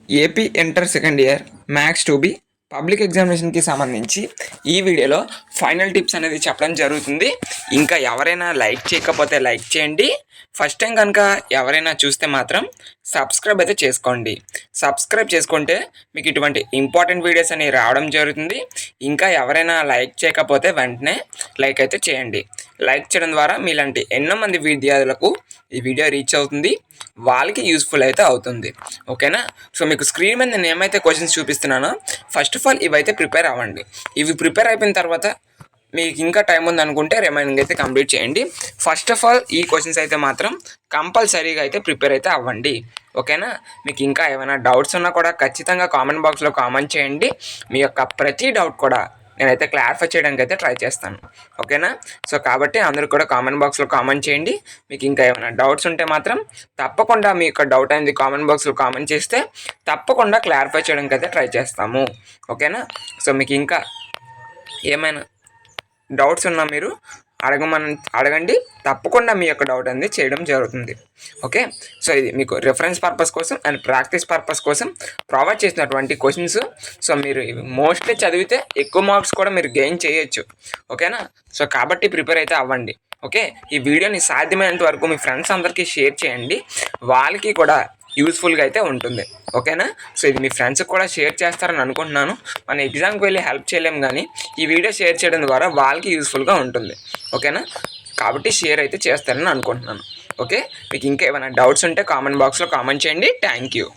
AP inter second year maths 2B public ఎగ్జామినేషన్కి సంబంధించి ఈ వీడియోలో ఫైనల్ టిప్స్ అనేది చెప్పడం జరుగుతుంది. ఇంకా ఎవరైనా లైక్ చేయకపోతే లైక్ చేయండి. ఫస్ట్ టైం కనుక ఎవరైనా చూస్తే మాత్రం సబ్స్క్రైబ్ అయితే చేసుకోండి. సబ్స్క్రైబ్ చేసుకుంటే మీకు ఇటువంటి ఇంపార్టెంట్ వీడియోస్ అనేవి రావడం జరుగుతుంది. ఇంకా ఎవరైనా లైక్ చేయకపోతే వెంటనే లైక్ అయితే చేయండి. లైక్ చేయడం ద్వారా మీలాంటి ఎన్నో మంది విద్యార్థులకు ఈ వీడియో రీచ్ అవుతుంది, వాళ్ళకి యూస్ఫుల్ అయితే అవుతుంది. ఓకేనా? సో మీకు స్క్రీన్ మీద నేను ఏమైతే క్వశ్చన్స్ చూపిస్తున్నానో ఫస్ట్ ఆఫ్ ఆల్ ఇవైతే ప్రిపేర్ అవ్వండి. ఇవి ప్రిపేర్ అయిపోయిన తర్వాత మీకు ఇంకా టైం ఉందనుకుంటే రిమైనింగ్ అయితే కంప్లీట్ చేయండి. ఫస్ట్ ఆఫ్ ఆల్ ఈ క్వశ్చన్స్ అయితే మాత్రం కంపల్సరీగా అయితే ప్రిపేర్ అయితే అవ్వండి. ఓకేనా? మీకు ఇంకా ఏమైనా డౌట్స్ ఉన్నా కూడా ఖచ్చితంగా కామెంట్ బాక్స్లో కామెంట్ చేయండి. మీ యొక్క ప్రతి డౌట్ కూడా నేనైతే క్లారిఫై చేయడానికి అయితే ట్రై చేస్తాను. ఓకేనా? సో కాబట్టి అందరూ కూడా కామెంట్ బాక్స్లో కామెంట్ చేయండి. మీకు ఇంకా ఏమైనా డౌట్స్ ఉంటే మాత్రం తప్పకుండా మీ యొక్క డౌట్ అనేది కామెంట్ బాక్స్లో కామెంట్ చేస్తే తప్పకుండా క్లారిఫై చేయడానికి అయితే ట్రై చేస్తాము. ఓకేనా? సో మీకు ఇంకా ఏమైనా డౌట్స్ ఉన్నా మీరు అడగండి, తప్పకుండా మీ యొక్క డౌట్ అనేది చేయడం జరుగుతుంది. ఓకే? సో ఇది మీకు రిఫరెన్స్ పర్పస్ కోసం అండ్ ప్రాక్టీస్ పర్పస్ కోసం ప్రొవైడ్ చేసినటువంటి క్వశ్చన్స్. సో మీరు మోస్ట్లీ చదివితే ఎక్కువ మార్క్స్ కూడా మీరు గెయిన్ చేయొచ్చు. ఓకేనా? సో కాబట్టి ప్రిపేర్ అయితే అవ్వండి. ఓకే? ఈ వీడియోని సాధ్యమైనంత వరకు మీ ఫ్రెండ్స్ అందరికీ షేర్ చేయండి, వాళ్ళకి కూడా యూస్ఫుల్గా అయితే ఉంటుంది. ఓకేనా? సో ఇది మీ ఫ్రెండ్స్కి కూడా షేర్ చేస్తారని అనుకుంటున్నాను. మన ఎగ్జామ్కి వెళ్ళి హెల్ప్ చేయలేము, కానీ ఈ వీడియో షేర్ చేయడం ద్వారా వాళ్ళకి యూస్ఫుల్గా ఉంటుంది. ఓకేనా? కాబట్టి షేర్ అయితే చేస్తారని అనుకుంటున్నాను. ఓకే? మీకు ఇంకా ఏమైనా డౌట్స్ ఉంటే కామెంట్ బాక్స్లో కామెంట్ చేయండి. Thank you.